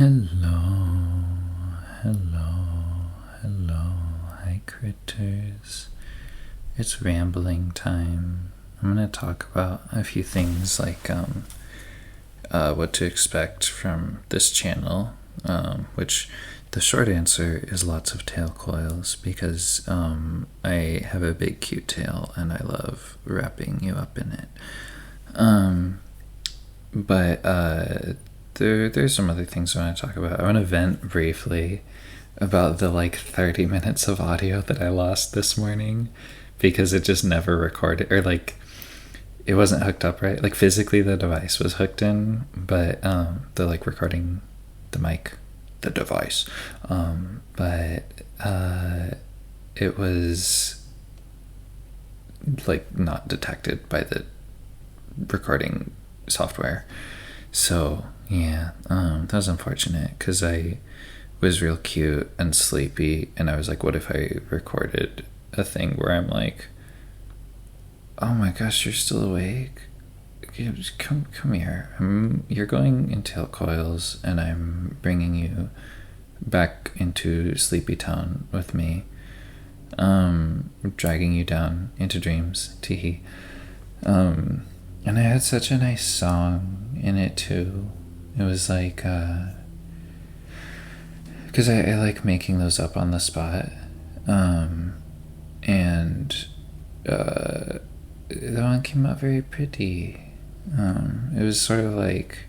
Hello, hello, hello, hi critters. It's rambling time. I'm gonna talk about a few things like what to expect from this channel, which the short answer is lots of tail coils because I have a big cute tail and I love wrapping you up in it. But there's some other things I want to talk about. I want to vent briefly about the 30 minutes of audio that I lost this morning because it just never recorded, or it wasn't hooked up right. Physically the device was hooked in, but the recording, the mic, the device, but it was not detected by the recording software. So yeah, that was unfortunate because I was real cute and sleepy, and I was like, what if I recorded a thing where I'm like, oh my gosh, you're still awake? Just come here. You're going in tail coils, and I'm bringing you back into sleepy town with me, dragging you down into dreams. Teehee. And I had such a nice song in it too. It was because I like making those up on the spot, and the one came out very pretty. It was sort of like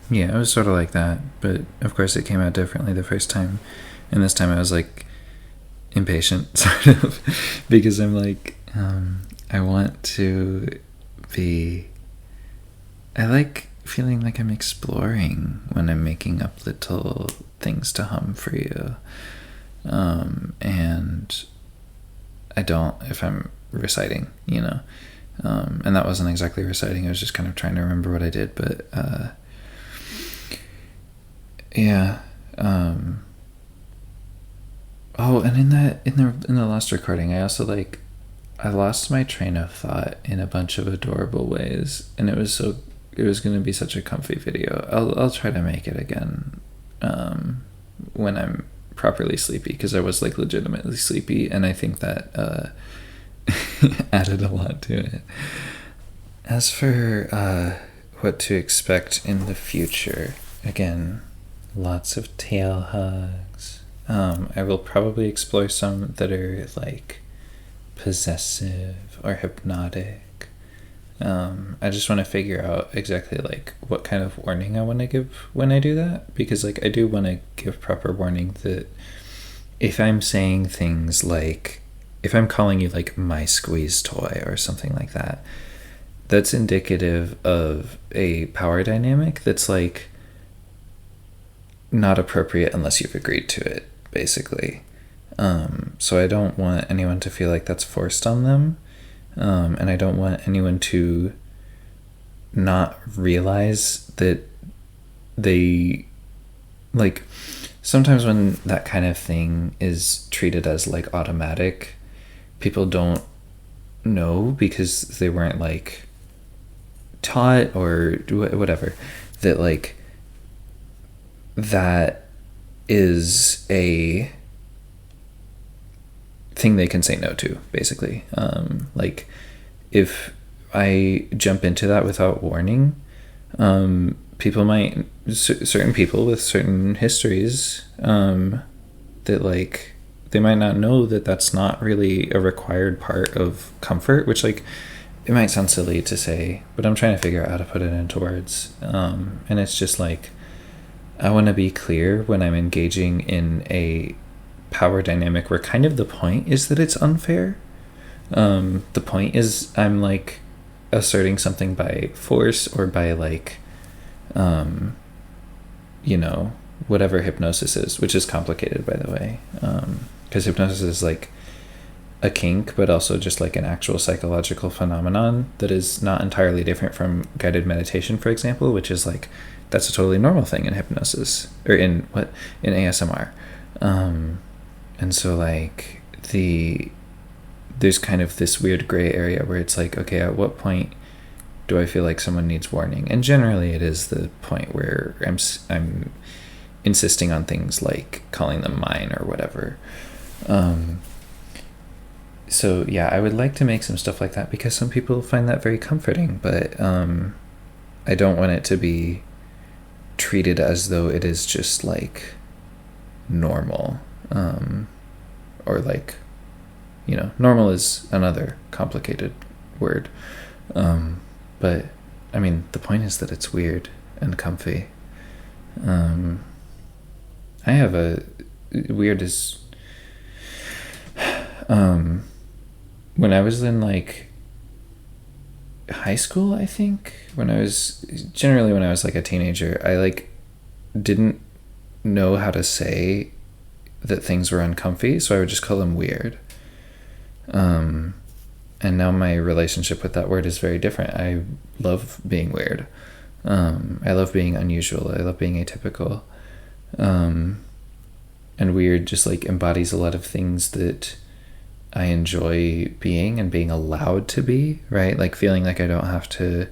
yeah, it was sort of like that, but of course it came out differently the first time, and this time I was impatient, sort of, because I'm I want to be, I like feeling like I'm exploring when I'm making up little things to hum for you, and I don't if I'm reciting, and that wasn't exactly reciting, I was just kind of trying to remember what I did, but yeah. Oh, and in the last recording, I also I lost my train of thought in a bunch of adorable ways, and it was going to be such a comfy video. I'll try to make it again when I'm properly sleepy, because I was legitimately sleepy, and I think that added a lot to it. As for what to expect in the future, again, lots of tail hugs, I will probably explore some that are like possessive or hypnotic. I just want to figure out exactly like what kind of warning I want to give when I do that, because like I do want to give proper warning that if I'm saying things like, if I'm calling you like my squeeze toy or something like that, that's indicative of a power dynamic that's like not appropriate unless you've agreed to it, basically. So I don't want anyone to feel like that's forced on them. And I don't want anyone to not realize that they, like, sometimes when that kind of thing is treated as like automatic, people don't know because they weren't like taught or whatever, that like that is a thing they can say no to, basically. Like if I jump into that without warning, people might, certain people with certain histories, that like they might not know that that's not really a required part of comfort, which like it might sound silly to say, but I'm trying to figure out how to put it into words. And it's just like, I want to be clear when I'm engaging in a power dynamic where kind of the point is that it's unfair. The point is I'm like asserting something by force or by like, whatever hypnosis is, which is complicated, by the way, because hypnosis is like a kink, but also just like an actual psychological phenomenon that is not entirely different from guided meditation, for example, which is like, that's a totally normal thing in hypnosis, or in ASMR. And so like there's kind of this weird gray area where it's like, okay, at what point do I feel like someone needs warning? And generally it is the point where I'm insisting on things like calling them mine or whatever. So yeah, I would like to make some stuff like that because some people find that very comforting, but I don't want it to be treated as though it is just like normal, or like, normal is another complicated word, but I mean the point is that it's weird and comfy. I have a weird is when I was in like high school, I think when I was like a teenager, I like didn't know how to say that things were uncomfy, so I would just call them weird. And now my relationship with that word is very different. I love being weird. I love being unusual. I love being atypical. And weird just like embodies a lot of things that I enjoy being and being allowed to be, right? Like feeling like I don't have to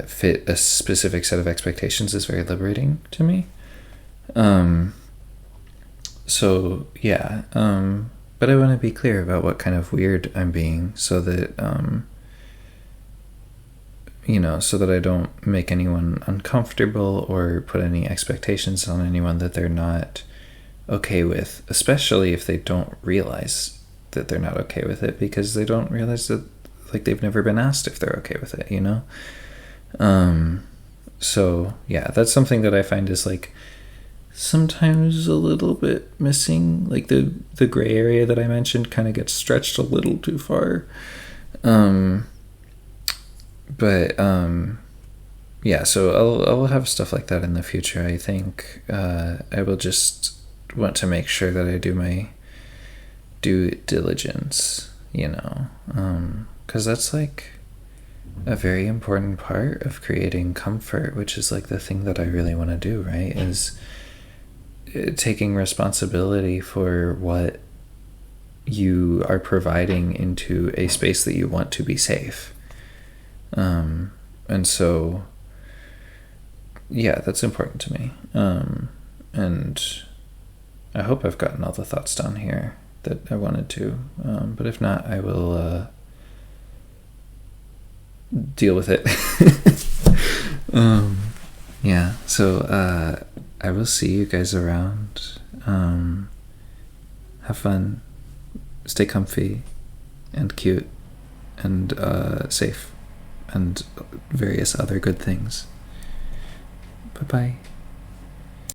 fit a specific set of expectations is very liberating to me. So yeah, but I want to be clear about what kind of weird I'm being, so that so that I don't make anyone uncomfortable or put any expectations on anyone that they're not okay with, especially if they don't realize that they're not okay with it, because they don't realize that, like, they've never been asked if they're okay with it, So yeah, that's something that I find is like sometimes a little bit missing. Like the gray area that I mentioned kind of gets stretched a little too far. Yeah, so I'll have stuff like that in the future. I think I will just want to make sure that I do my due diligence, because that's like a very important part of creating comfort, which is like the thing that I really want to do, right? Is taking responsibility for what you are providing into a space that you want to be safe. And so, yeah, that's important to me. And I hope I've gotten all the thoughts down here that I wanted to. But if not, I will deal with it. Yeah, so I will see you guys around. Have fun. Stay comfy and cute and safe and various other good things. Bye-bye.